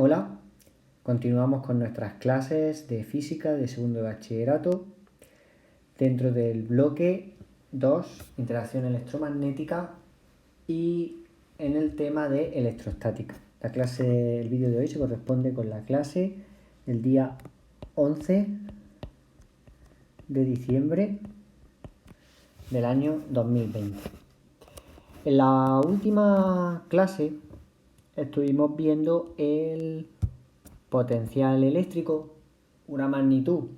Hola, continuamos con nuestras clases de física de segundo de bachillerato dentro del bloque 2, interacción electromagnética, y en el tema de electrostática. El vídeo de hoy se corresponde con la clase del día 11 de diciembre del año 2020. En la última clase estuvimos viendo el potencial eléctrico, una magnitud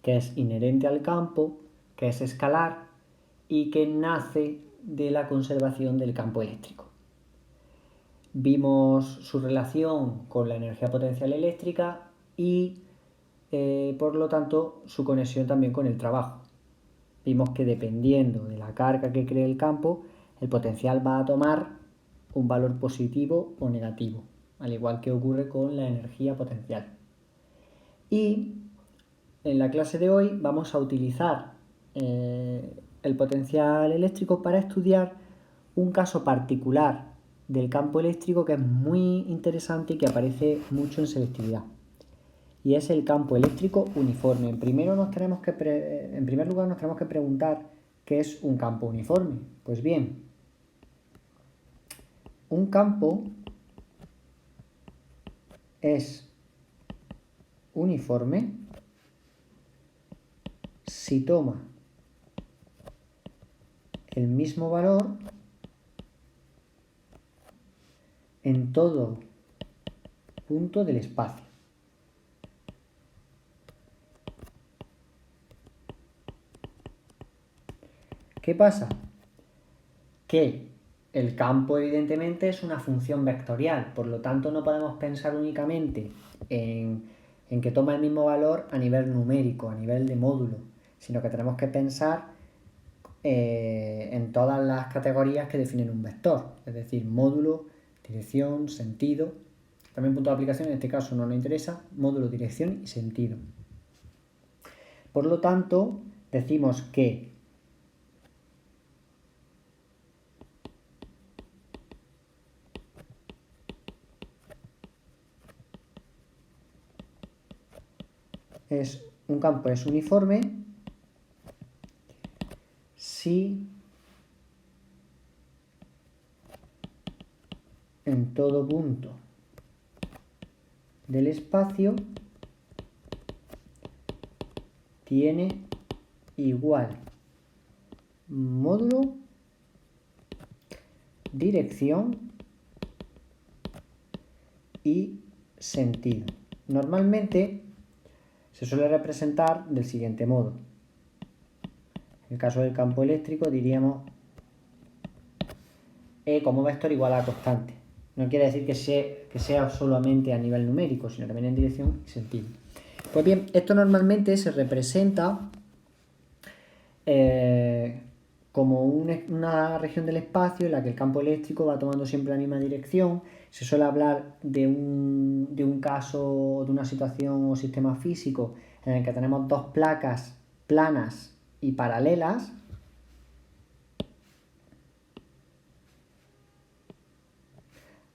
que es inherente al campo, que es escalar y que nace de la conservación del campo eléctrico. Vimos su relación con la energía potencial eléctrica y por lo tanto su conexión también con el trabajo. Vimos que dependiendo de la carga que cree el campo, el potencial va a tomar un valor positivo o negativo, al igual que ocurre con la energía potencial. Y en la clase de hoy vamos a utilizar el potencial eléctrico para estudiar un caso particular del campo eléctrico que es muy interesante y que aparece mucho en selectividad. Y es el campo eléctrico uniforme. En primer lugar nos tenemos que preguntar qué es un campo uniforme. Pues bien, un campo es uniforme si toma el mismo valor en todo punto del espacio. ¿Qué pasa? Que el campo evidentemente es una función vectorial, por lo tanto no podemos pensar únicamente en que toma el mismo valor a nivel numérico, a nivel de módulo, sino que tenemos que pensar en todas las categorías que definen un vector, es decir, módulo, dirección, sentido. También punto de aplicación, en este caso no nos interesa, módulo, dirección y sentido. Por lo tanto, decimos que un campo es uniforme si en todo punto del espacio tiene igual módulo, dirección y sentido. Normalmente se suele representar del siguiente modo. En el caso del campo eléctrico diríamos E como vector igual a constante. No quiere decir que sea solamente a nivel numérico, sino también en dirección y sentido. Pues bien, esto normalmente se representa como una región del espacio en la que el campo eléctrico va tomando siempre la misma dirección. Se suele hablar de un caso, de una situación o sistema físico en el que tenemos dos placas planas y paralelas.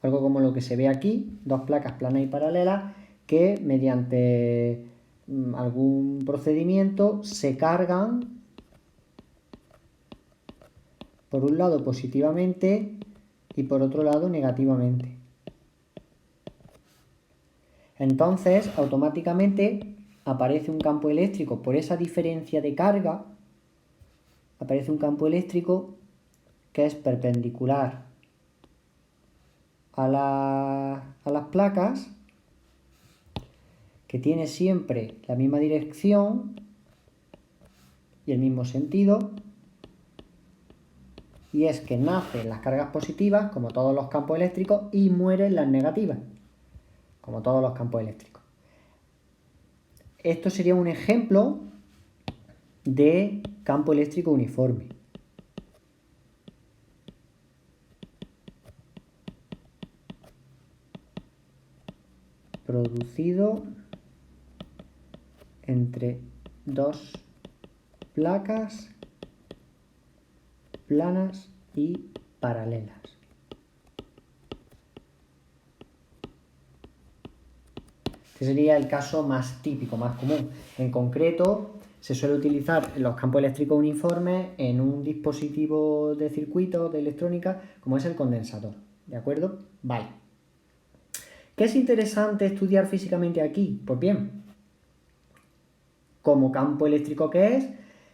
Algo como lo que se ve aquí, dos placas planas y paralelas que mediante algún procedimiento se cargan por un lado positivamente y por otro lado negativamente. Entonces, automáticamente aparece un campo eléctrico por esa diferencia de carga, aparece un campo eléctrico que es perpendicular a las placas, que tiene siempre la misma dirección y el mismo sentido, y es que nacen las cargas positivas, como todos los campos eléctricos, y mueren las negativas, como todos los campos eléctricos. Esto sería un ejemplo de campo eléctrico uniforme. Producido entre dos placas planas y paralelas. Este sería el caso más típico, más común. En concreto, se suele utilizar los campos eléctricos uniformes en un dispositivo de circuito de electrónica como es el condensador. ¿De acuerdo? Vale. ¿Qué es interesante estudiar físicamente aquí? Pues bien, como campo eléctrico que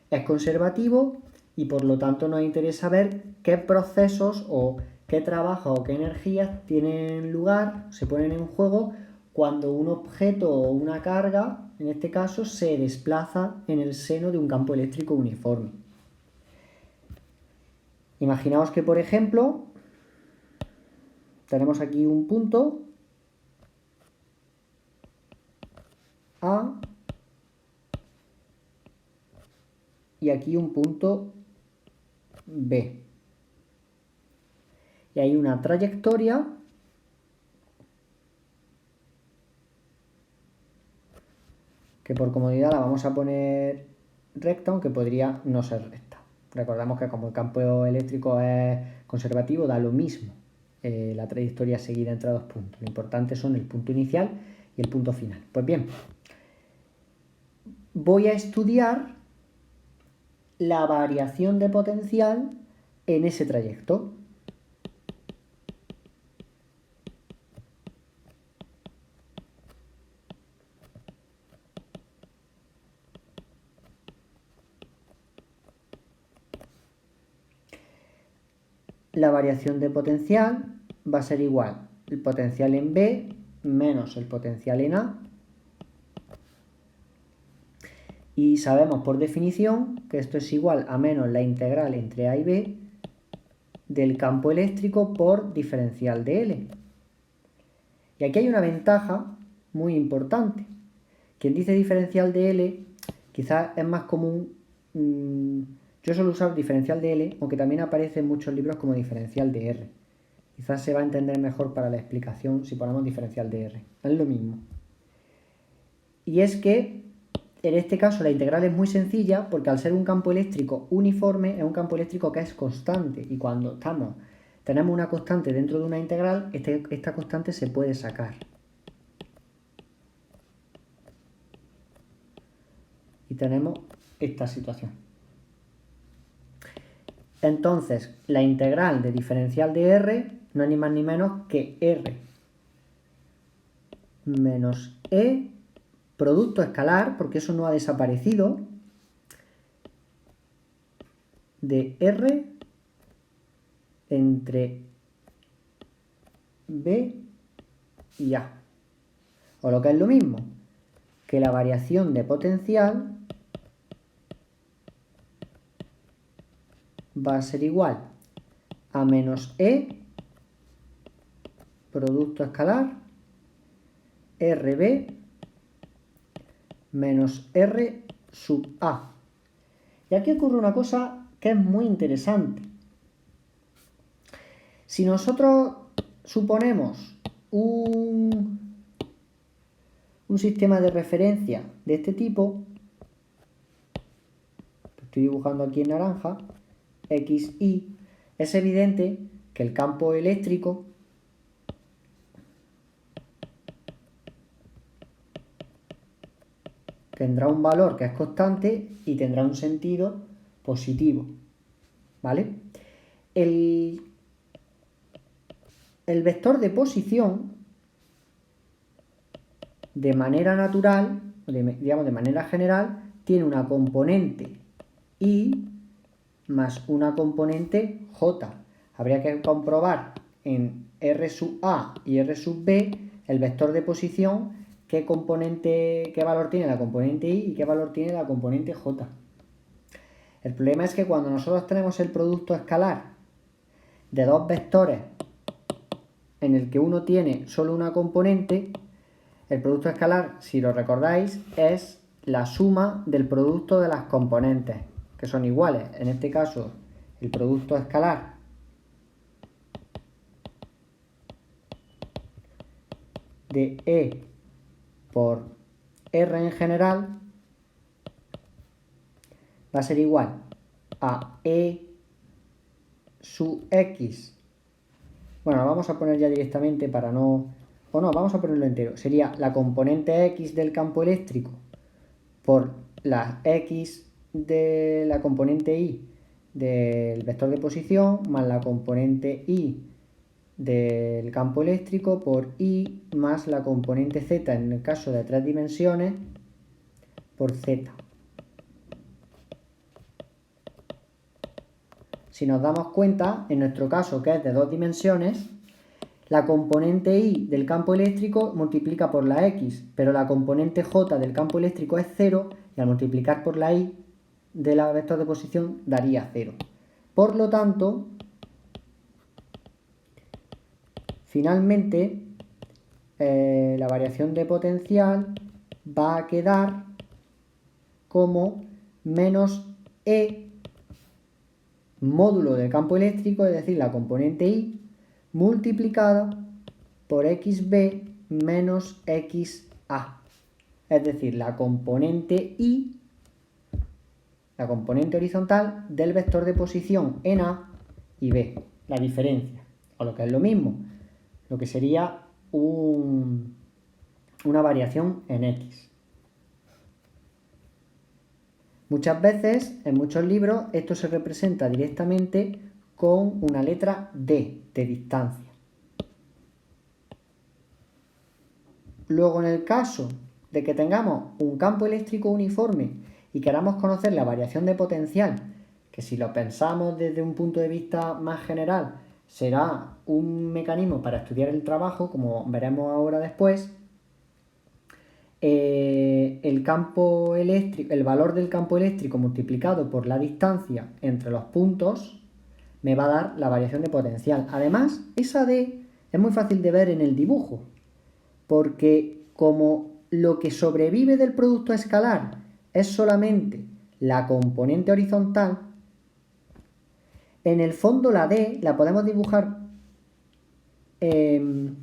es conservativo y por lo tanto nos interesa ver qué procesos o qué trabajos o qué energías tienen lugar, se ponen en juego cuando un objeto o una carga, en este caso, se desplaza en el seno de un campo eléctrico uniforme. Imaginaos que, por ejemplo, tenemos aquí un punto A y aquí un punto B. Y hay una trayectoria que por comodidad la vamos a poner recta, aunque podría no ser recta. Recordamos que como el campo eléctrico es conservativo, da lo mismo la trayectoria seguida entre dos puntos. Lo importante son el punto inicial y el punto final. Pues bien, voy a estudiar la variación de potencial en ese trayecto. La variación de potencial va a ser igual el potencial en B menos el potencial en A. Y sabemos por definición que esto es igual a menos la integral entre A y B del campo eléctrico por diferencial de L. Y aquí hay una ventaja muy importante. Quien dice diferencial de L, quizás es más común. Yo suelo usar diferencial de L, aunque también aparece en muchos libros como diferencial de R. Quizás se va a entender mejor para la explicación si ponemos diferencial de R. Es lo mismo. Y es que en este caso la integral es muy sencilla porque al ser un campo eléctrico uniforme es un campo eléctrico que es constante y cuando tenemos una constante dentro de una integral, esta constante se puede sacar. Y tenemos esta situación. Entonces, la integral de diferencial de R no es ni más ni menos que R menos E producto escalar, porque eso no ha desaparecido, de R entre B y A. O lo que es lo mismo, que la variación de potencial va a ser igual a menos E producto escalar RB menos R sub A. Y aquí ocurre una cosa que es muy interesante. Si nosotros suponemos un sistema de referencia de este tipo, que estoy dibujando aquí en naranja, XY, es evidente que el campo eléctrico tendrá un valor que es constante y tendrá un sentido positivo, ¿vale? El vector de posición, de manera natural, digamos de manera general, tiene una componente Y más una componente J. Habría que comprobar en R sub A y R sub B el vector de posición, qué valor tiene la componente Y y qué valor tiene la componente J. El problema es que cuando nosotros tenemos el producto escalar de dos vectores en el que uno tiene solo una componente, el producto escalar, si lo recordáis, es la suma del producto de las componentes, que son iguales. En este caso, el producto escalar de E por R en general va a ser igual a E sub X. Bueno, lo vamos a poner ya directamente para no o no, vamos a ponerlo entero, sería la componente X del campo eléctrico por la X de la componente Y del vector de posición más la componente Y del campo eléctrico por Y más la componente Z en el caso de 3 dimensiones por Z. Si nos damos cuenta, en nuestro caso que es de 2 dimensiones, la componente Y del campo eléctrico multiplica por la X, pero la componente J del campo eléctrico es 0 y al multiplicar por la Y de la vector de posición daría 0. Por lo tanto, finalmente, la variación de potencial va a quedar como menos E módulo del campo eléctrico, es decir, la componente Y, multiplicada por XB menos XA. Es decir, la componente Y, la componente horizontal del vector de posición en A y B. La diferencia, o lo que es lo mismo, lo que sería una variación en X. Muchas veces, en muchos libros, esto se representa directamente con una letra D de distancia. Luego, en el caso de que tengamos un campo eléctrico uniforme y queramos conocer la variación de potencial, que si lo pensamos desde un punto de vista más general, será un mecanismo para estudiar el trabajo, como veremos ahora después, el campo eléctrico, el valor del campo eléctrico multiplicado por la distancia entre los puntos me va a dar la variación de potencial. Además, esa D es muy fácil de ver en el dibujo, porque como lo que sobrevive del producto escalar es solamente la componente horizontal, en el fondo la D la podemos dibujar en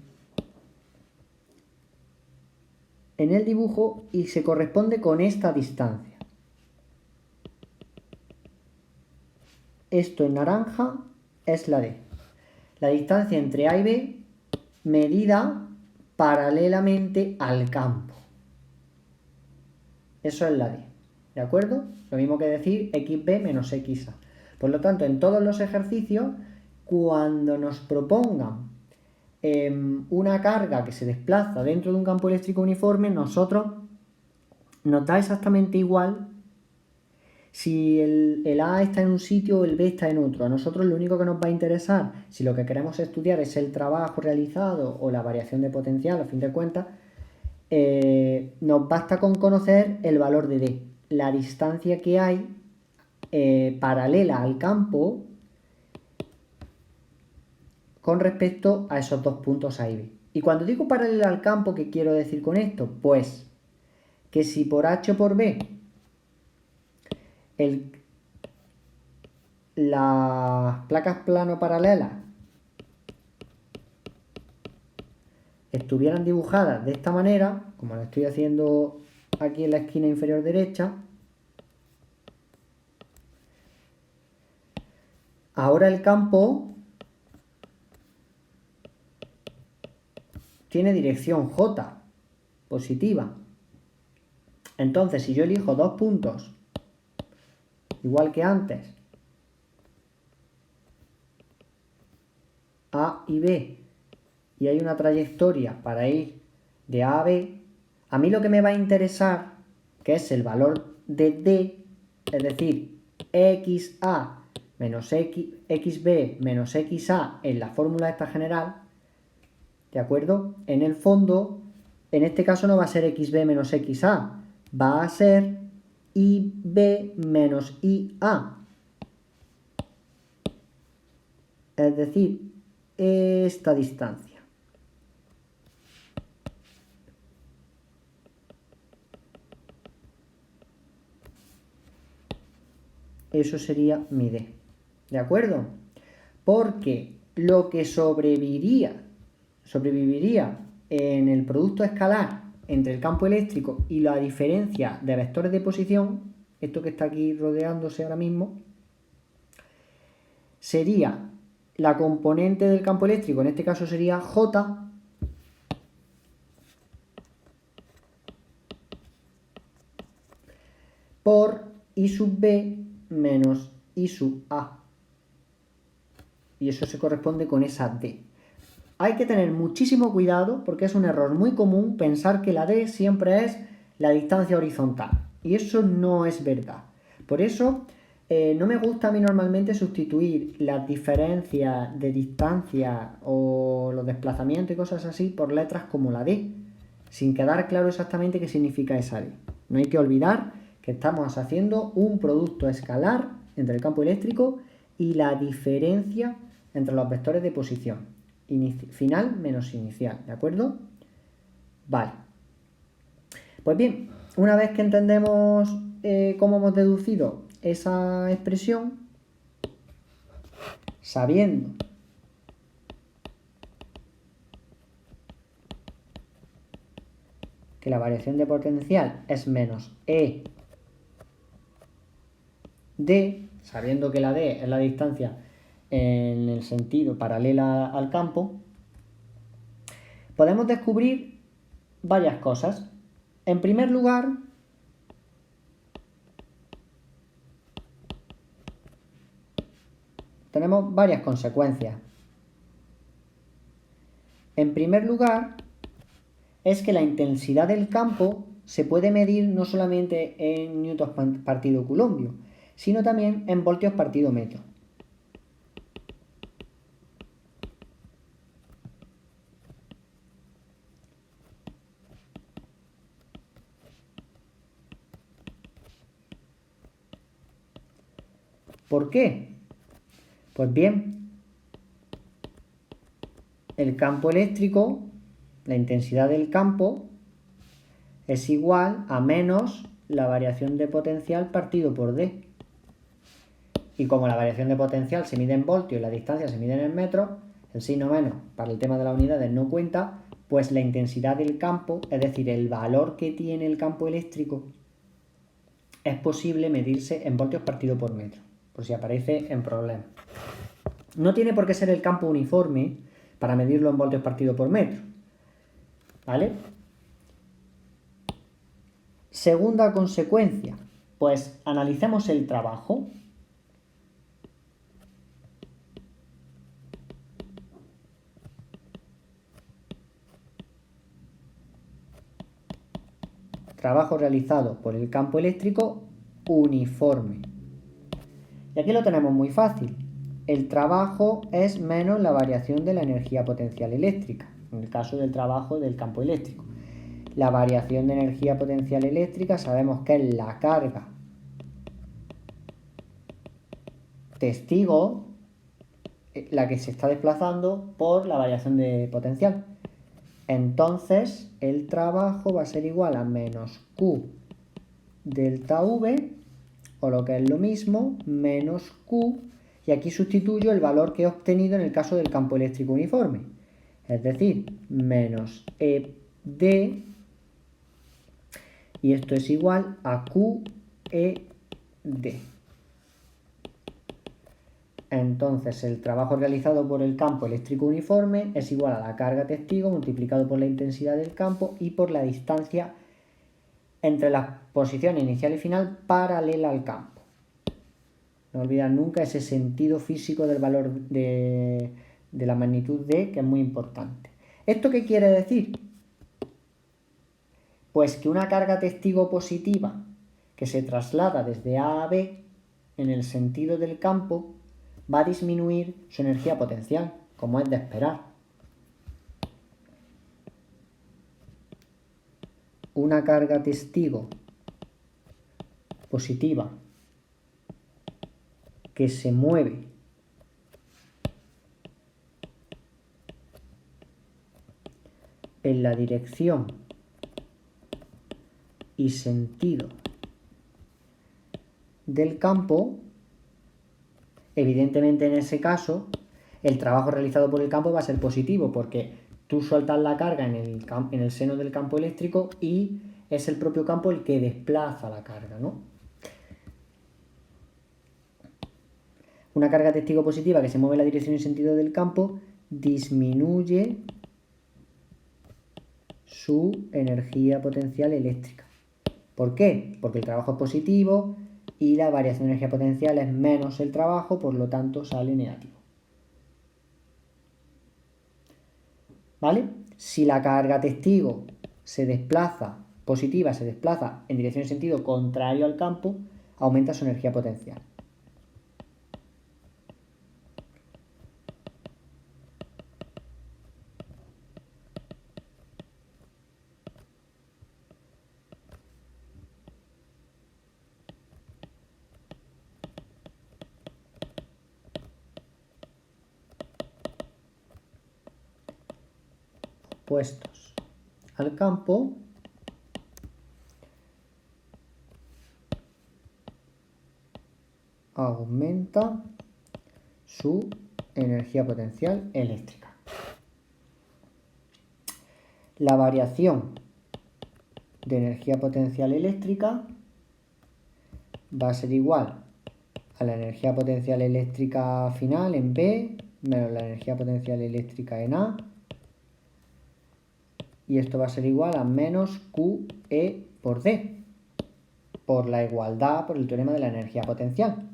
el dibujo y se corresponde con esta distancia. Esto en naranja es la D. La distancia entre A y B medida paralelamente al campo. Eso es la D. ¿De acuerdo? Lo mismo que decir XB menos XA. Por lo tanto, en todos los ejercicios, cuando nos propongan una carga que se desplaza dentro de un campo eléctrico uniforme, nosotros nos da exactamente igual si el A está en un sitio o el B está en otro. A nosotros lo único que nos va a interesar, si lo que queremos estudiar es el trabajo realizado o la variación de potencial, a fin de cuentas, nos basta con conocer el valor de D, la distancia que hay paralela al campo con respecto a esos dos puntos A y B. Y cuando digo paralela al campo, ¿qué quiero decir con esto? Pues que si por H o por B las placas plano paralelas estuvieran dibujadas de esta manera, como lo estoy haciendo aquí en la esquina inferior derecha, ahora el campo tiene dirección J, positiva. Entonces, si yo elijo dos puntos, igual que antes, A y B, y hay una trayectoria para ir de A a B, a mí lo que me va a interesar, que es el valor de D, es decir, XA menos XB menos XA en la fórmula esta general, ¿de acuerdo? En el fondo, en este caso no va a ser XB menos XA, va a ser IB menos IA. Es decir, esta distancia. Eso sería mi D. ¿De acuerdo? Porque lo que sobreviviría en el producto escalar entre el campo eléctrico y la diferencia de vectores de posición, esto que está aquí rodeándose ahora mismo, sería la componente del campo eléctrico, en este caso sería J, por I sub B menos I sub A. Y eso se corresponde con esa D. Hay que tener muchísimo cuidado porque es un error muy común pensar que la D siempre es la distancia horizontal. Y eso no es verdad. Por eso no me gusta a mí normalmente sustituir las diferencias de distancia o los desplazamientos y cosas así por letras como la D, sin quedar claro exactamente qué significa esa D. No hay que olvidar que estamos haciendo un producto escalar entre el campo eléctrico y la diferencia entre los vectores de posición. Final menos inicial, ¿de acuerdo? Vale. Pues bien, una vez que entendemos cómo hemos deducido esa expresión, sabiendo que la variación de potencial es menos E D, sabiendo que la D es la distancia en el sentido paralela al campo, podemos descubrir varias cosas. En primer lugar, tenemos varias consecuencias. En primer lugar, es que la intensidad del campo se puede medir no solamente en newtons partido coulombio, sino también en voltios partido metro. ¿Por qué? Pues bien, el campo eléctrico, la intensidad del campo, es igual a menos la variación de potencial partido por D. Y como la variación de potencial se mide en voltios y la distancia se mide en metros, el signo menos para el tema de las unidades no cuenta, pues la intensidad del campo, es decir, el valor que tiene el campo eléctrico, es posible medirse en voltios partido por metro, por si aparece en problemas. No tiene por qué ser el campo uniforme para medirlo en voltios partido por metro, ¿vale? Segunda consecuencia, pues analicemos el trabajo. Trabajo realizado por el campo eléctrico uniforme. Y aquí lo tenemos muy fácil. El trabajo es menos la variación de la energía potencial eléctrica, en el caso del trabajo del campo eléctrico. La variación de energía potencial eléctrica sabemos que es la carga testigo, la que se está desplazando por la variación de potencial. Entonces el trabajo va a ser igual a menos Q delta V, o lo que es lo mismo, menos Q, y aquí sustituyo el valor que he obtenido en el caso del campo eléctrico uniforme, es decir, menos ED, y esto es igual a QED. Entonces el trabajo realizado por el campo eléctrico uniforme es igual a la carga testigo multiplicado por la intensidad del campo y por la distancia entre las posiciones inicial y final paralela al campo. No olvidar nunca ese sentido físico del valor de la magnitud D, que es muy importante. ¿Esto qué quiere decir? Pues que una carga testigo positiva que se traslada desde A a B en el sentido del campo va a disminuir su energía potencial, como es de esperar. Una carga testigo positiva que se mueve en la dirección y sentido del campo, evidentemente en ese caso el trabajo realizado por el campo va a ser positivo porque tú sueltas la carga en el seno del campo eléctrico y es el propio campo el que desplaza la carga, ¿no? Una carga testigo positiva que se mueve en la dirección y sentido del campo disminuye su energía potencial eléctrica. ¿Por qué? Porque el trabajo es positivo y la variación de energía potencial es menos el trabajo, por lo tanto sale negativo. ¿Vale? Si la carga testigo se desplaza, positiva, se desplaza en dirección y sentido contrario al campo, aumenta su energía potencial. Opuestos al campo, aumenta su energía potencial eléctrica. La variación de energía potencial eléctrica va a ser igual a la energía potencial eléctrica final en B menos la energía potencial eléctrica en A, y esto va a ser igual a menos QE por D, por la igualdad, por el teorema de la energía potencial.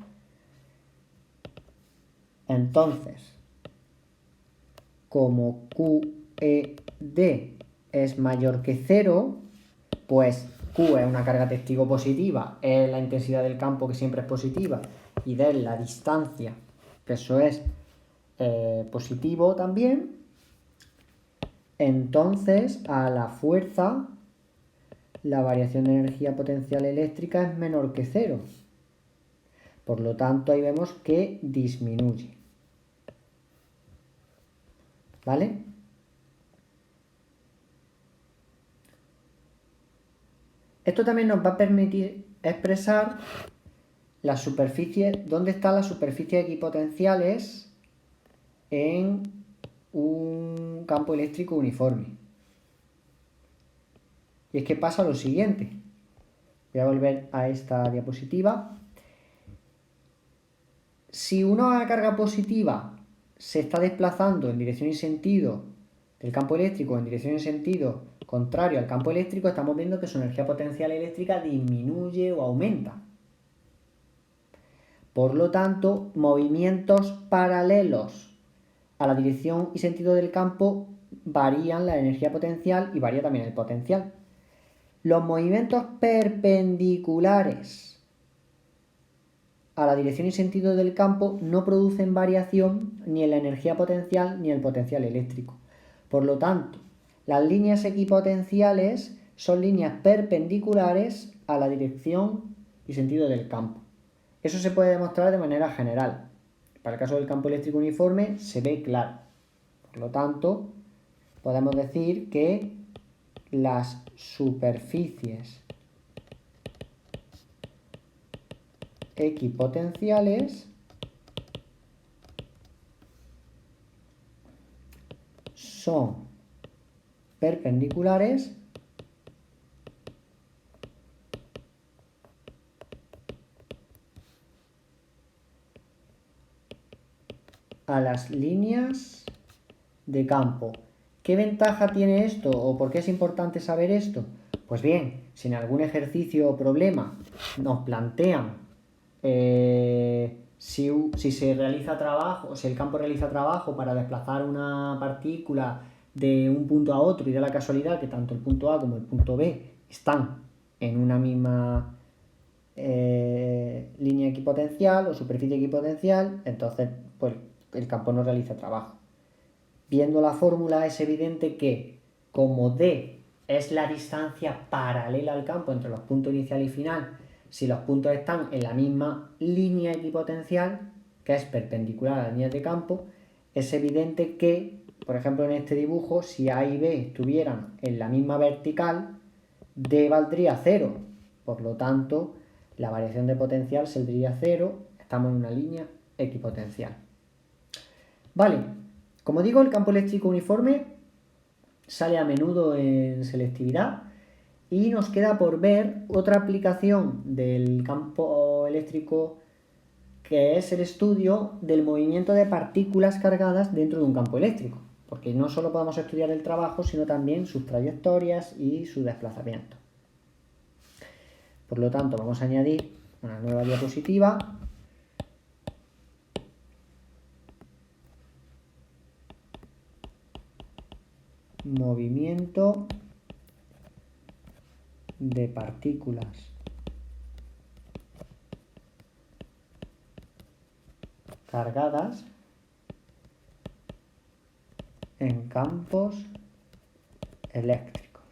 Entonces, como QED es mayor que 0, pues Q es una carga testigo positiva, es la intensidad del campo que siempre es positiva, y D es la distancia, que eso es positivo también. Entonces, a la fuerza, la variación de energía potencial eléctrica es menor que 0. Por lo tanto, ahí vemos que disminuye. ¿Vale? Esto también nos va a permitir expresar las superficies, dónde están las superficies equipotenciales en un campo eléctrico uniforme. Y es que pasa lo siguiente. Voy a volver a esta diapositiva. Si una carga positiva se está desplazando en dirección y sentido del campo eléctrico en dirección y sentido contrario al campo eléctrico, estamos viendo que su energía potencial eléctrica disminuye o aumenta. Por lo tanto, movimientos paralelos a la dirección y sentido del campo varían la energía potencial y varía también el potencial. Los movimientos perpendiculares a la dirección y sentido del campo no producen variación ni en la energía potencial ni en el potencial eléctrico. Por lo tanto, las líneas equipotenciales son líneas perpendiculares a la dirección y sentido del campo. Eso se puede demostrar de manera general. Para el caso del campo eléctrico uniforme se ve claro. Por lo tanto, podemos decir que las superficies equipotenciales son perpendiculares a las líneas de campo. ¿Qué ventaja tiene esto o por qué es importante saber esto? Pues bien, si en algún ejercicio o problema nos plantean si se realiza trabajo, si el campo realiza trabajo para desplazar una partícula de un punto a otro y da la casualidad que tanto el punto A como el punto B están en una misma línea equipotencial o superficie equipotencial, entonces pues el campo no realiza trabajo. Viendo la fórmula es evidente que como D es la distancia paralela al campo entre los puntos inicial y final, si los puntos están en la misma línea equipotencial, que es perpendicular a la línea de campo, es evidente que, por ejemplo en este dibujo, si A y B estuvieran en la misma vertical, D valdría 0. Por lo tanto, la variación de potencial saldría 0, estamos en una línea equipotencial. Vale, como digo, el campo eléctrico uniforme sale a menudo en selectividad y nos queda por ver otra aplicación del campo eléctrico, que es el estudio del movimiento de partículas cargadas dentro de un campo eléctrico, porque no solo podemos estudiar el trabajo, sino también sus trayectorias y su desplazamiento. Por lo tanto, vamos a añadir una nueva diapositiva. Movimiento de partículas cargadas en campos eléctricos.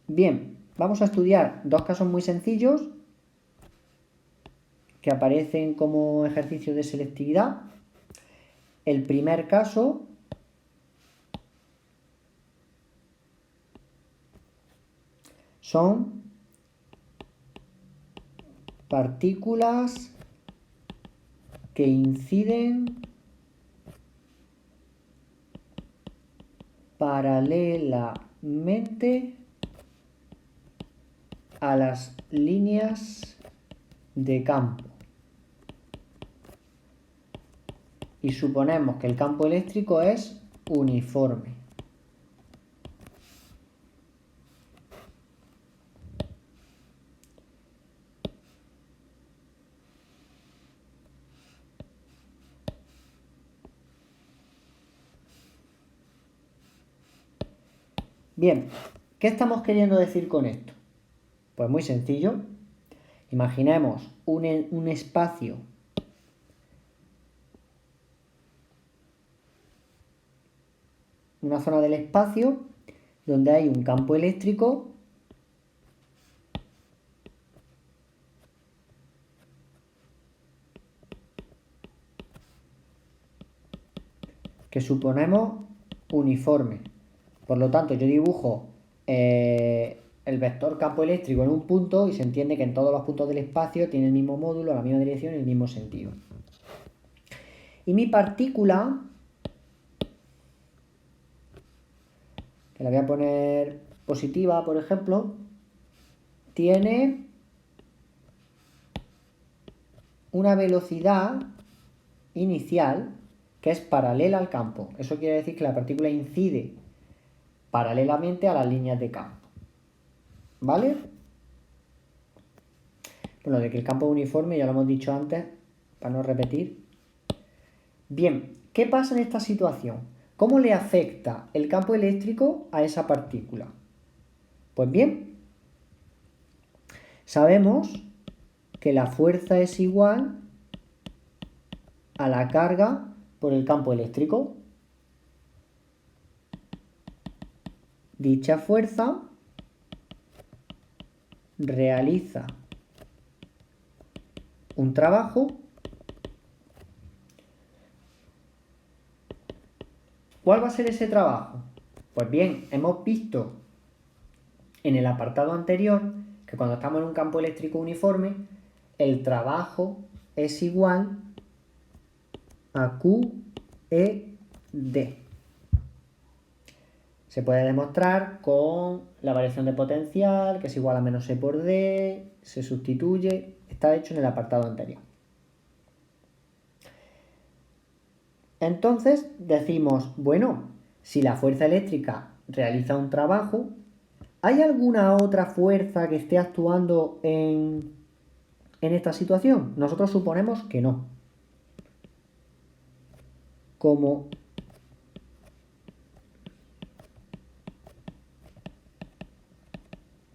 Bien, vamos a estudiar dos casos muy sencillos que aparecen como ejercicio de selectividad. El primer caso son partículas que inciden paralelamente a las líneas de campo. Y suponemos que el campo eléctrico es uniforme. Bien, ¿qué estamos queriendo decir con esto? Pues muy sencillo. Imaginemos un espacio una zona del espacio donde hay un campo eléctrico que suponemos uniforme. Por lo tanto, yo dibujo el vector campo eléctrico en un punto y se entiende que en todos los puntos del espacio tiene el mismo módulo, la misma dirección y el mismo sentido. Y mi partícula, que la voy a poner positiva, por ejemplo, tiene una velocidad inicial que es paralela al campo. Eso quiere decir que la partícula incide paralelamente a las líneas de campo. ¿Vale? Bueno, de que el campo es uniforme ya lo hemos dicho antes, para no repetir. Bien, ¿qué pasa en esta situación? ¿Cómo le afecta el campo eléctrico a esa partícula? Pues bien, sabemos que la fuerza es igual a la carga por el campo eléctrico. Dicha fuerza realiza un trabajo. ¿Cuál va a ser ese trabajo? Pues bien, hemos visto en el apartado anterior que cuando estamos en un campo eléctrico uniforme, el trabajo es igual a QED. Se puede demostrar con la variación de potencial, que es igual a menos E por D, se sustituye, está hecho en el apartado anterior. Entonces decimos, bueno, si la fuerza eléctrica realiza un trabajo, ¿hay alguna otra fuerza que esté actuando en esta situación? Nosotros suponemos que no. Como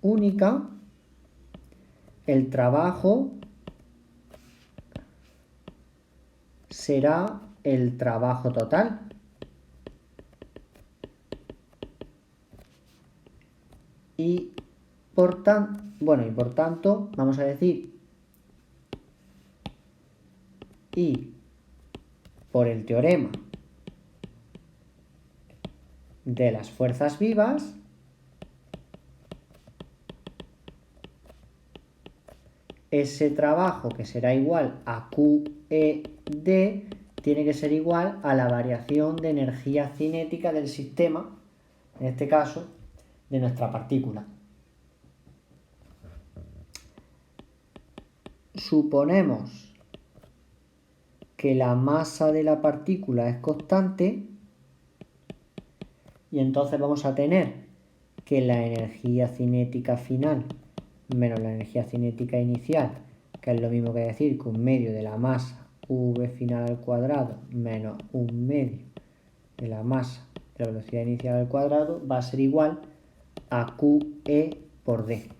única, el trabajo será el trabajo total. Y por tanto, vamos a decir, y por el teorema de las fuerzas vivas, ese trabajo que será igual a QED tiene que ser igual a la variación de energía cinética del sistema, en este caso, de nuestra partícula. Suponemos que la masa de la partícula es constante Y entonces vamos a tener que la energía cinética final menos la energía cinética inicial, que es lo mismo que decir que un medio de la masa v final al cuadrado menos un medio de la masa de la velocidad inicial al cuadrado, va a ser igual a QE por D.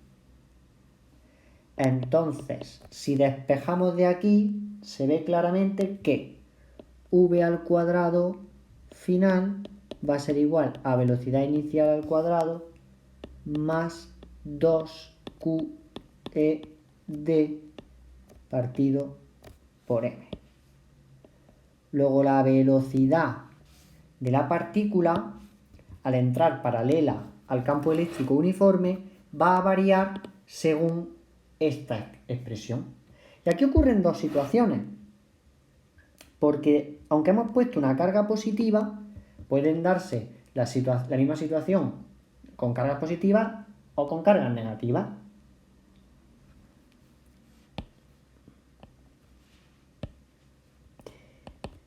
Entonces, si despejamos de aquí, se ve claramente que v al cuadrado final va a ser igual a velocidad inicial al cuadrado más 2QED partido por m. Luego la velocidad de la partícula, al entrar paralela al campo eléctrico uniforme, va a variar según esta expresión. Y aquí ocurren dos situaciones, porque aunque hemos puesto una carga positiva, pueden darse la misma situación con cargas positivas o con cargas negativas.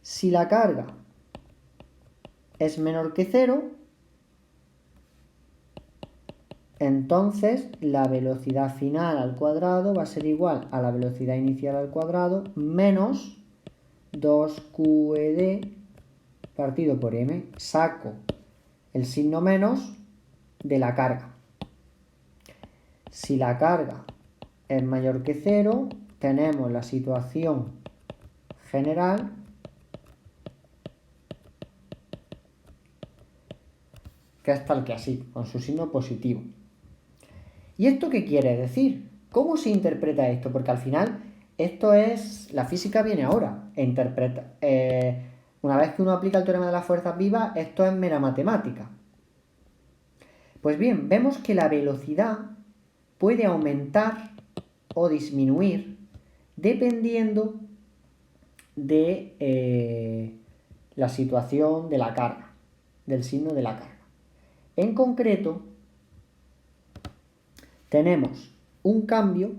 Si la carga es menor que 0, entonces la velocidad final al cuadrado va a ser igual a la velocidad inicial al cuadrado menos 2QED partido por m. Saco el signo menos de la carga. Si la carga es mayor que 0, tenemos la situación general que es tal que así, con su signo positivo. ¿Y esto qué quiere decir? ¿Cómo se interpreta esto? Porque al final esto es... La física viene ahora e interpreta... una vez que uno aplica el teorema de las fuerzas vivas, esto es mera matemática. Pues bien, vemos que la velocidad puede aumentar o disminuir dependiendo de la situación de la carga, del signo de la carga. En concreto, tenemos un cambio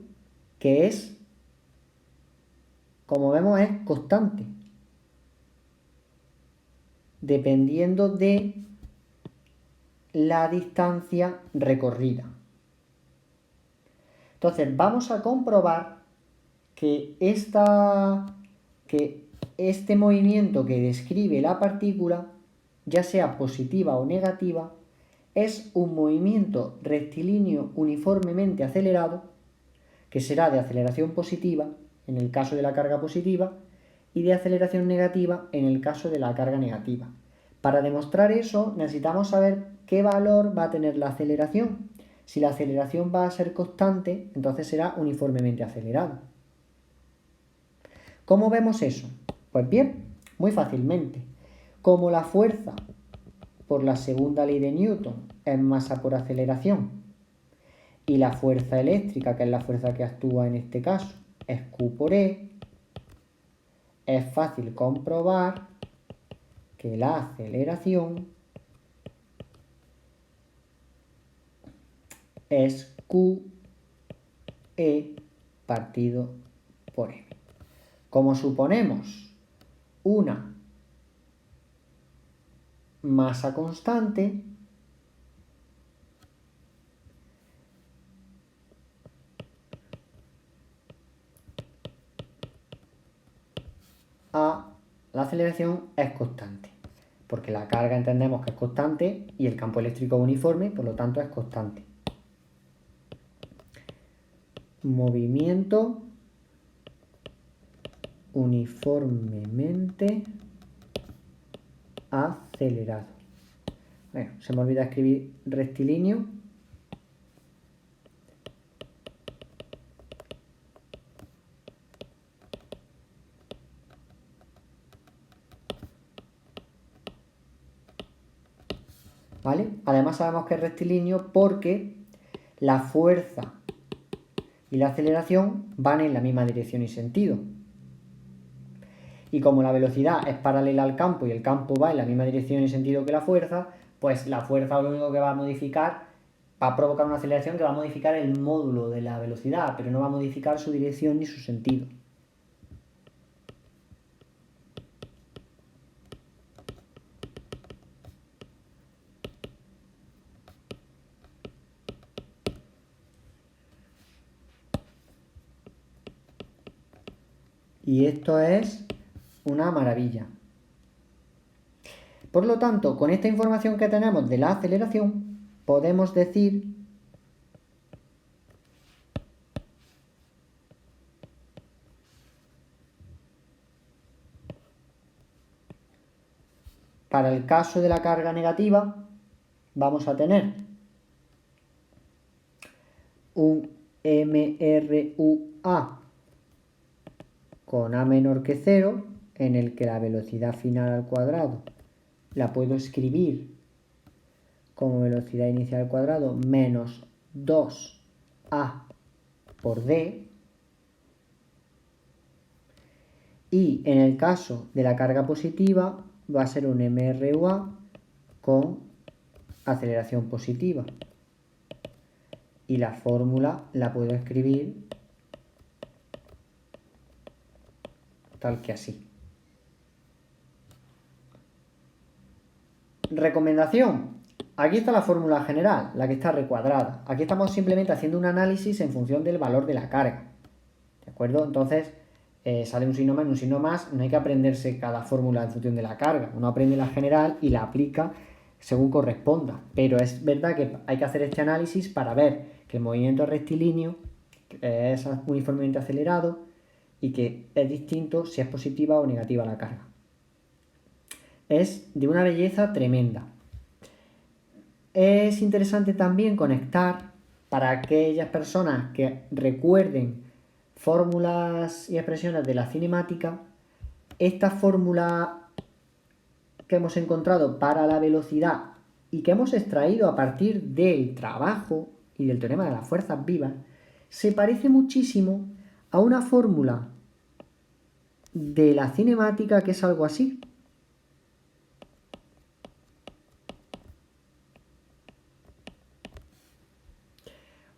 que es, como vemos, es constante, dependiendo de la distancia recorrida. Entonces, vamos a comprobar que este movimiento que describe la partícula, ya sea positiva o negativa, es un movimiento rectilíneo uniformemente acelerado, que será de aceleración positiva en el caso de la carga positiva y de aceleración negativa en el caso de la carga negativa. Para demostrar eso necesitamos saber qué valor va a tener la aceleración. Si la aceleración va a ser constante, entonces será uniformemente acelerado. ¿Cómo vemos eso? Pues bien, muy fácilmente. Como la fuerza por la segunda ley de Newton es masa por aceleración y la fuerza eléctrica, que es la fuerza que actúa en este caso, es Q por E, es fácil comprobar que la aceleración es QE partido por M. Como suponemos una masa constante, la aceleración es constante, porque la carga entendemos que es constante y el campo eléctrico es uniforme, por lo tanto es constante. Movimiento uniformemente acelerado. Bueno, se me olvida escribir rectilíneo. ¿Vale? Además sabemos que es rectilíneo porque la fuerza y la aceleración van en la misma dirección y sentido. Y como la velocidad es paralela al campo y el campo va en la misma dirección y sentido que la fuerza, pues la fuerza lo único que va a modificar, va a provocar una aceleración que va a modificar el módulo de la velocidad, pero no va a modificar su dirección ni su sentido. Y esto es una maravilla. Por lo tanto, con esta información que tenemos de la aceleración, podemos decir para el caso de la carga negativa, vamos a tener un MRUA con A menor que 0, en el que la velocidad final al cuadrado la puedo escribir como velocidad inicial al cuadrado menos 2A por D. Y en el caso de la carga positiva va a ser un MRUA con aceleración positiva. Y la fórmula la puedo escribir tal que así. Recomendación. Aquí está la fórmula general, la que está recuadrada. Aquí estamos simplemente haciendo un análisis en función del valor de la carga. ¿De acuerdo? Entonces, sale un signo menos, un signo más. No hay que aprenderse cada fórmula en función de la carga. Uno aprende la general y la aplica según corresponda. Pero es verdad que hay que hacer este análisis para ver que el movimiento es rectilíneo, que es uniformemente acelerado y que es distinto si es positiva o negativa la carga. Es de una belleza tremenda. Es interesante también conectar para aquellas personas que recuerden fórmulas y expresiones de la cinemática, esta fórmula que hemos encontrado para la velocidad y que hemos extraído a partir del trabajo y del teorema de las fuerzas vivas, se parece muchísimo a una fórmula de la cinemática que es algo así.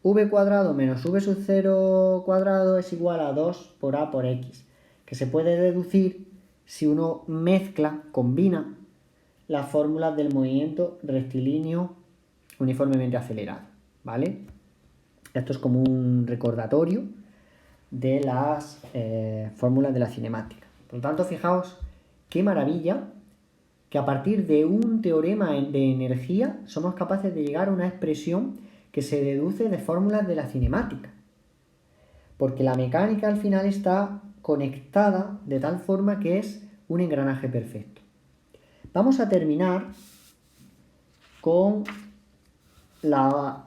V cuadrado menos V sub 0 cuadrado es igual a 2 por A por X, que se puede deducir si uno mezcla, combina las fórmulas del movimiento rectilíneo uniformemente acelerado, ¿vale? Esto es como un recordatorio de las fórmulas de la cinemática. Por lo tanto, fijaos qué maravilla que a partir de un teorema de energía somos capaces de llegar a una expresión que se deduce de fórmulas de la cinemática. Porque la mecánica al final está conectada de tal forma que es un engranaje perfecto. Vamos a terminar con la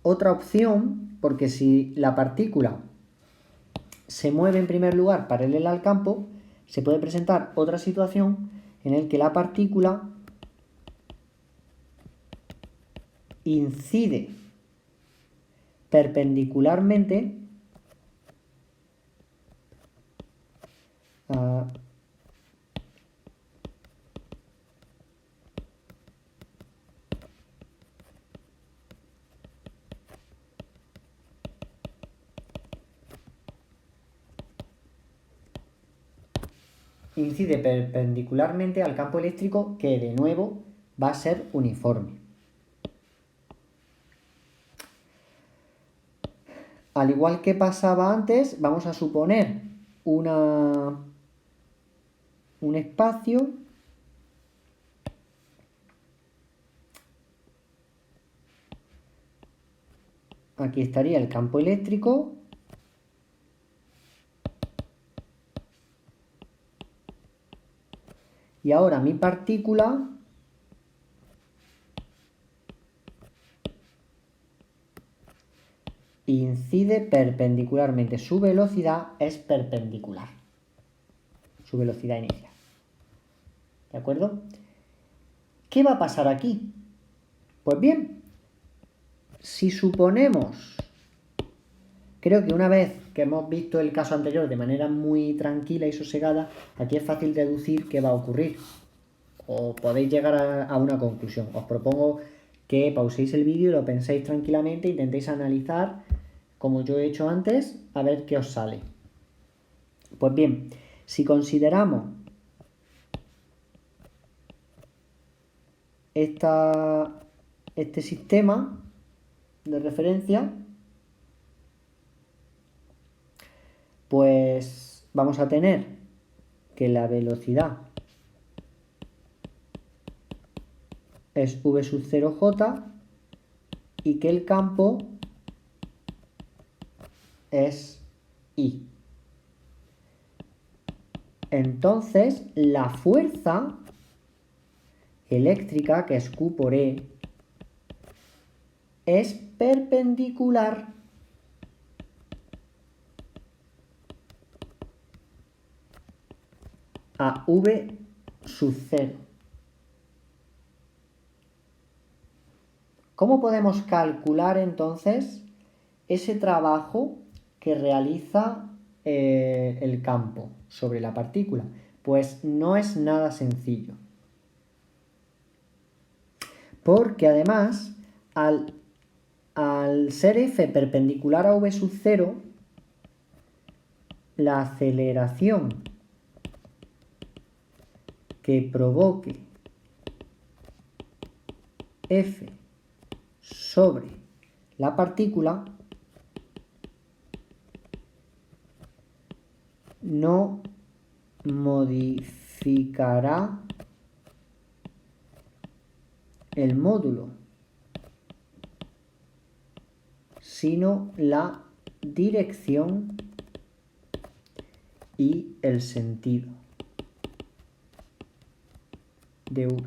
otra opción, porque si la partícula se mueve en primer lugar paralela al campo, se puede presentar otra situación en la que la partícula incide perpendicularmente al campo eléctrico, que de nuevo va a ser uniforme. Al igual que pasaba antes, vamos a suponer un espacio aquí estaría el campo eléctrico y ahora mi partícula incide perpendicularmente, su velocidad es perpendicular, su velocidad inicial. ¿De acuerdo? ¿Qué va a pasar aquí? Pues bien, si suponemos, creo que una vez que hemos visto el caso anterior de manera muy tranquila y sosegada, aquí es fácil deducir qué va a ocurrir. O podéis llegar a una conclusión. Os propongo que pauséis el vídeo y lo penséis tranquilamente, intentéis analizar, como yo he hecho antes, a ver qué os sale. Pues bien, si consideramos este sistema de referencia, Pues vamos a tener que la velocidad es v sub 0j y que el campo es I. Entonces, la fuerza eléctrica, que es Q por E, es perpendicular a V sub 0. ¿Cómo podemos calcular entonces ese trabajo que realiza el campo sobre la partícula? Pues no es nada sencillo. Porque además, al ser F perpendicular a V sub 0, la aceleración que provoque F sobre la partícula no modificará el módulo, sino la dirección y el sentido de V.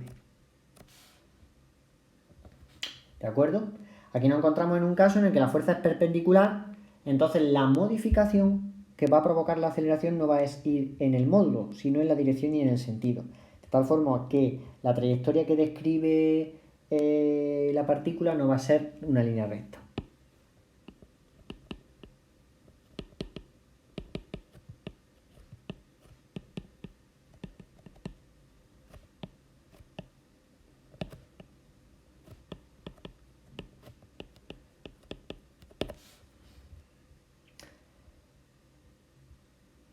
¿De acuerdo? Aquí nos encontramos en un caso en el que la fuerza es perpendicular, entonces la modificación que va a provocar la aceleración no va a ir en el módulo, sino en la dirección y en el sentido. De tal forma que la trayectoria que describe la partícula no va a ser una línea recta.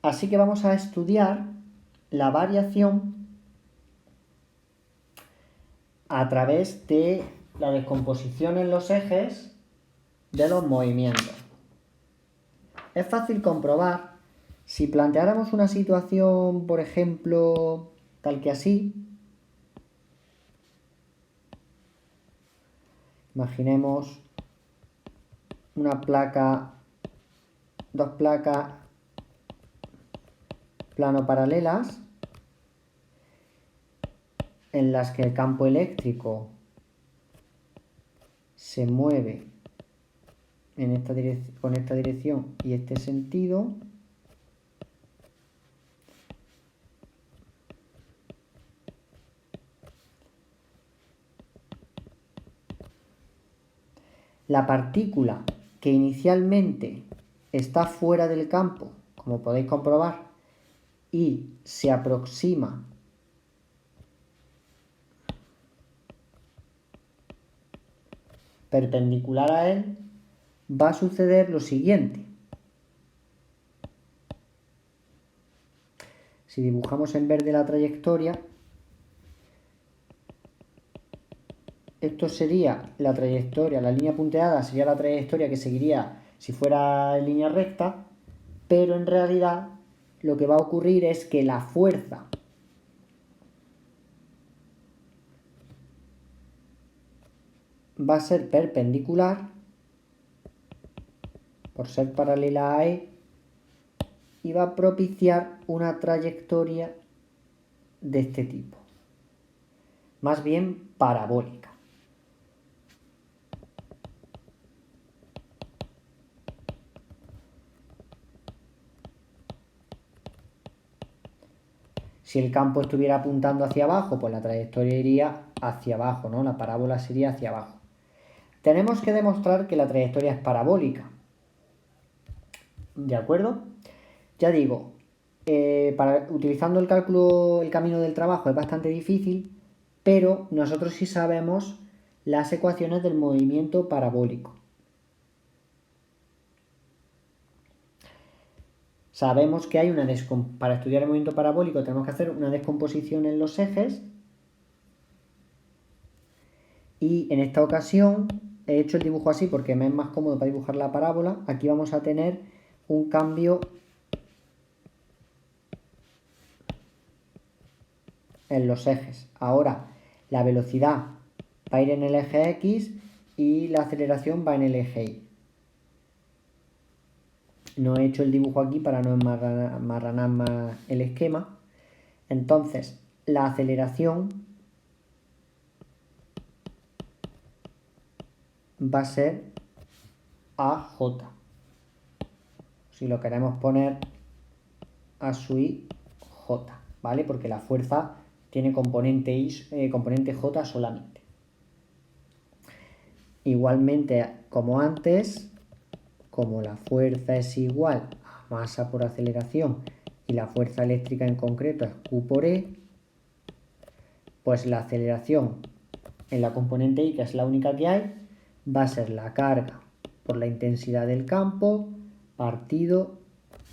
Así que vamos a estudiar la variación a través de la descomposición en los ejes de los movimientos. Es fácil comprobar si planteáramos una situación, por ejemplo, tal que así. Imaginemos una placa, dos placas plano paralelas en las que el campo eléctrico se mueve en con esta dirección y este sentido. La partícula que inicialmente está fuera del campo, como podéis comprobar, y se aproxima perpendicular a él, va a suceder lo siguiente. Si dibujamos en verde la trayectoria, esto sería la trayectoria, la línea punteada sería la trayectoria que seguiría si fuera en línea recta, pero en realidad lo que va a ocurrir es que la fuerza va a ser perpendicular por ser paralela a E y va a propiciar una trayectoria de este tipo, más bien parabólica. Si el campo estuviera apuntando hacia abajo, pues la trayectoria iría hacia abajo, ¿no? La parábola sería hacia abajo. Tenemos que demostrar que la trayectoria es parabólica. ¿De acuerdo? Ya digo, utilizando el cálculo, el camino del trabajo es bastante difícil, pero nosotros sí sabemos las ecuaciones del movimiento parabólico. Sabemos que hay para estudiar el movimiento parabólico tenemos que hacer una descomposición en los ejes y en esta ocasión he hecho el dibujo así porque me es más cómodo para dibujar la parábola. Aquí vamos a tener un cambio en los ejes. Ahora la velocidad va a ir en el eje X y la aceleración va en el eje Y. No he hecho el dibujo aquí para no enmarranar más el esquema. Entonces, la aceleración va a ser AJ. Si lo queremos poner a su I, J, ¿vale? Porque la fuerza tiene componente J solamente. Igualmente, como antes, como la fuerza es igual a masa por aceleración y la fuerza eléctrica en concreto es Q por E, pues la aceleración en la componente I, que es la única que hay, va a ser la carga por la intensidad del campo partido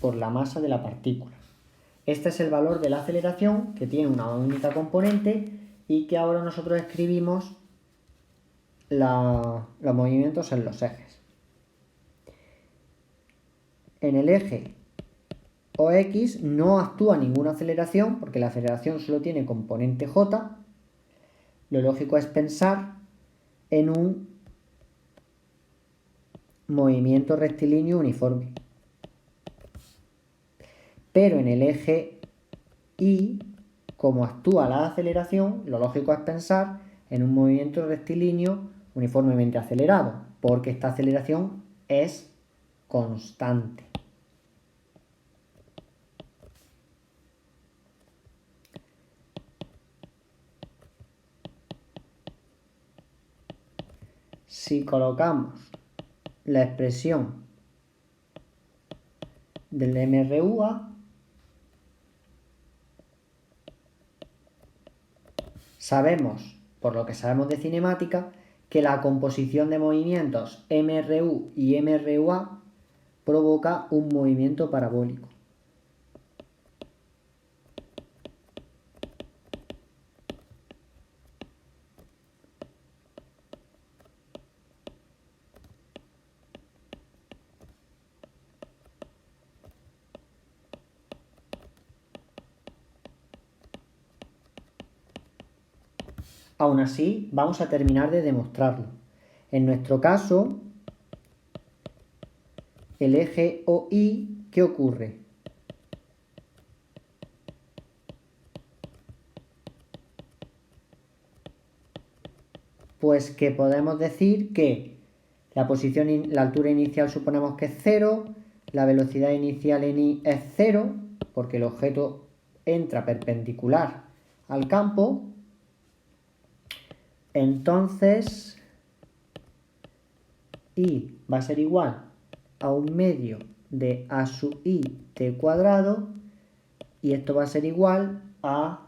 por la masa de la partícula. Este es el valor de la aceleración, que tiene una única componente y que ahora nosotros escribimos los movimientos en los ejes. En el eje OX no actúa ninguna aceleración porque la aceleración solo tiene componente J. Lo lógico es pensar en un movimiento rectilíneo uniforme. Pero en el eje Y, como actúa la aceleración, lo lógico es pensar en un movimiento rectilíneo uniformemente acelerado, porque esta aceleración es constante. Si colocamos la expresión del MRUA, sabemos, por lo que sabemos de cinemática, que la composición de movimientos MRU y MRUA provoca un movimiento parabólico. Aún así, vamos a terminar de demostrarlo. En nuestro caso, el eje OI, ¿qué ocurre? Pues que podemos decir que la altura inicial suponemos que es 0, la velocidad inicial en I es 0, porque el objeto entra perpendicular al campo. Entonces, I va a ser igual a 1/2 de A sub I t cuadrado, y esto va a ser igual a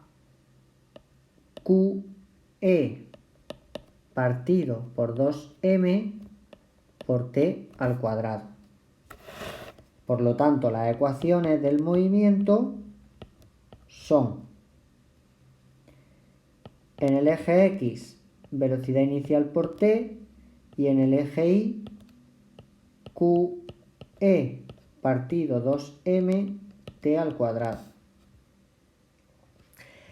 QE partido por 2m por t al cuadrado. Por lo tanto, las ecuaciones del movimiento son: en el eje X, velocidad inicial por t, y en el eje Y, QE partido 2m t al cuadrado.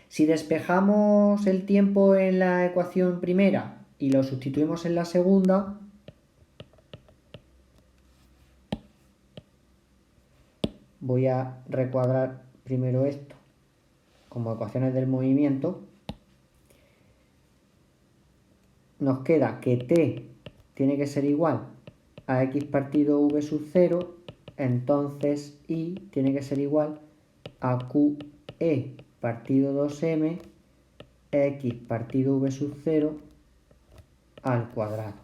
Si despejamos el tiempo en la ecuación primera y lo sustituimos en la segunda, voy a recuadrar primero esto como ecuaciones del movimiento. Nos queda que t tiene que ser igual a x partido v sub 0, entonces y tiene que ser igual a QE partido 2m x partido v sub 0 al cuadrado.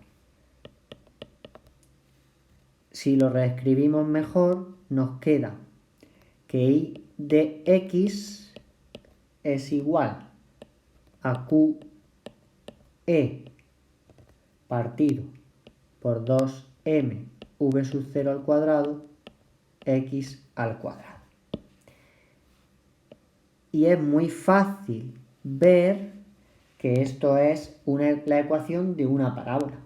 Si lo reescribimos mejor, nos queda que y de x es igual a QE partido por 2m v sub 0 al cuadrado x al cuadrado. Y es muy fácil ver que esto es la ecuación de una parábola.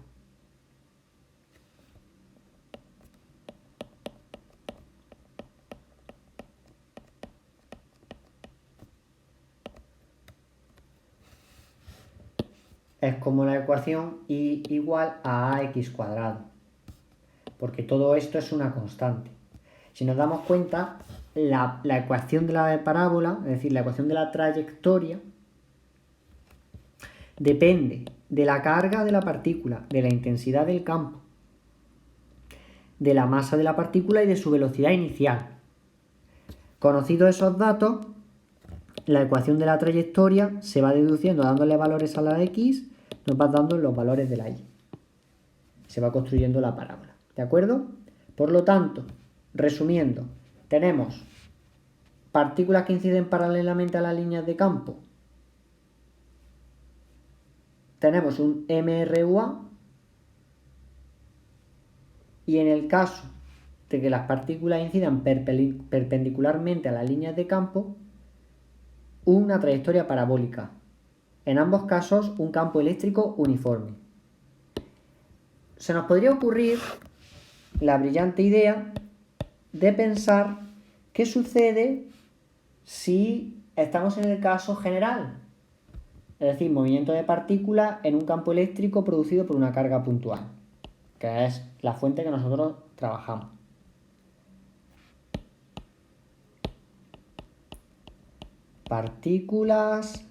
es como la ecuación y igual a ax cuadrado, porque todo esto es una constante. Si nos damos cuenta, la ecuación de la parábola, es decir, la ecuación de la trayectoria, depende de la carga de la partícula, de la intensidad del campo, de la masa de la partícula y de su velocidad inicial. Conocidos esos datos, la ecuación de la trayectoria se va deduciendo dándole valores a la x, nos va dando los valores de la y. Se va construyendo la parábola, ¿de acuerdo? Por lo tanto, resumiendo, tenemos partículas que inciden paralelamente a las líneas de campo. Tenemos un MRUA y en el caso de que las partículas incidan perpendicularmente a las líneas de campo, una trayectoria parabólica. En ambos casos, un campo eléctrico uniforme. Se nos podría ocurrir la brillante idea de pensar qué sucede si estamos en el caso general, es decir, movimiento de partículas en un campo eléctrico producido por una carga puntual, que es la fuente que nosotros trabajamos. Partículas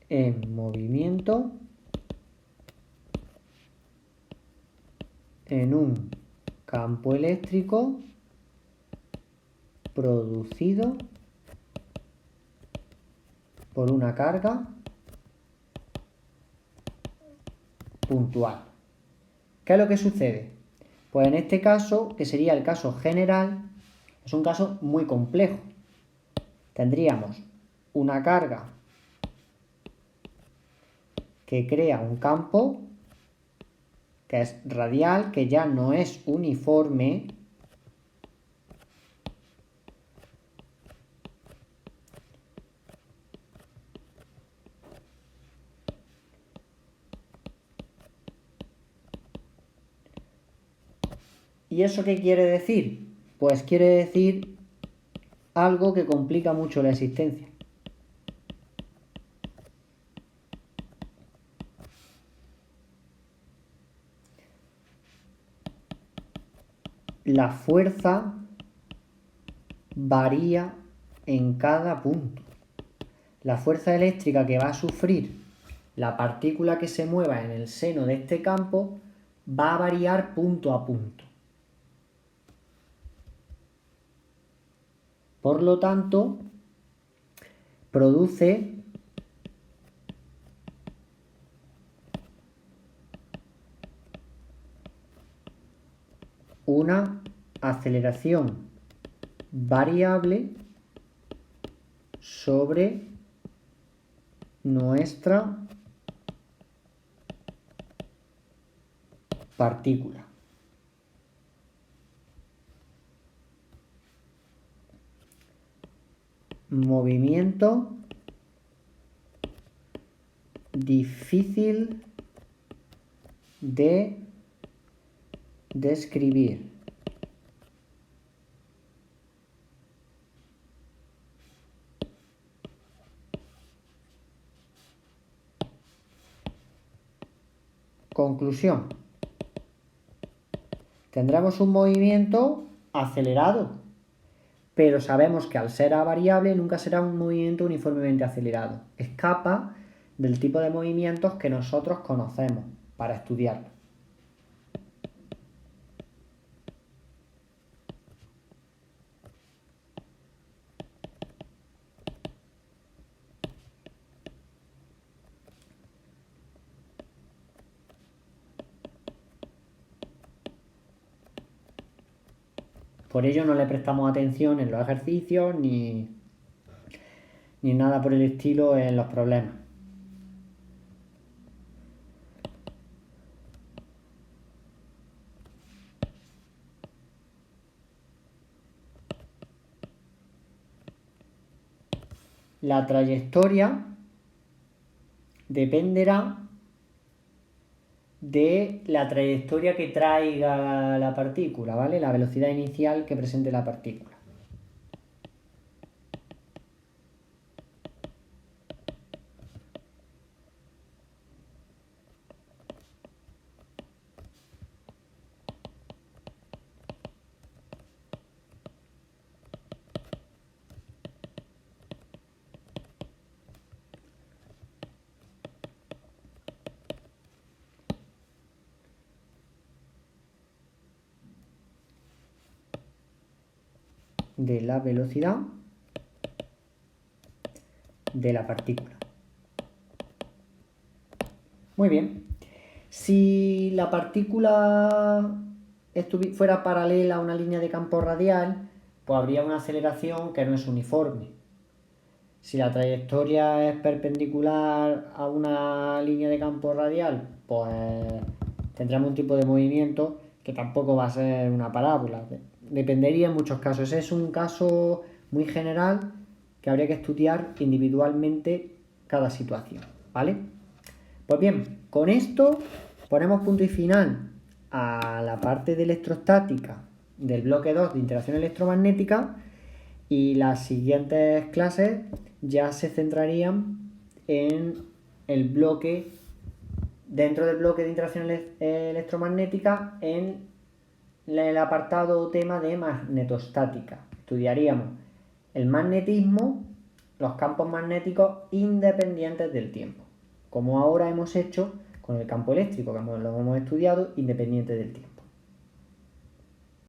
en movimiento en un campo eléctrico producido por una carga puntual. ¿Qué es lo que sucede? Pues en este caso, que sería el caso general, es un caso muy complejo. Tendríamos una carga que crea un campo que es radial, que ya no es uniforme, ¿y eso qué quiere decir? Pues quiere decir algo que complica mucho la existencia. La fuerza varía en cada punto. La fuerza eléctrica que va a sufrir la partícula que se mueva en el seno de este campo va a variar punto a punto. Por lo tanto, produce una aceleración variable sobre nuestra partícula. Movimiento difícil de describir. Conclusión. Tendremos un movimiento acelerado, pero sabemos que al ser A variable nunca será un movimiento uniformemente acelerado. Escapa del tipo de movimientos que nosotros conocemos para estudiarlo. Por ello no le prestamos atención en los ejercicios ni nada por el estilo en los problemas. La trayectoria dependerá de la trayectoria que traiga la partícula, ¿vale? La velocidad inicial que presente la partícula. de la velocidad de la partícula. Muy bien. Si la partícula fuera paralela a una línea de campo radial, pues habría una aceleración que no es uniforme. Si la trayectoria es perpendicular a una línea de campo radial, pues tendremos un tipo de movimiento que tampoco va a ser una parábola. Dependería en muchos casos. Es un caso muy general que habría que estudiar individualmente cada situación, ¿vale? Pues bien, con esto ponemos punto y final a la parte de electrostática del bloque 2 de interacción electromagnética, y las siguientes clases ya se centrarían en el bloque, dentro del bloque de interacción electromagnética, en el apartado o tema de magnetostática. Estudiaríamos el magnetismo, los campos magnéticos independientes del tiempo, como ahora hemos hecho con el campo eléctrico, que lo hemos estudiado independiente del tiempo.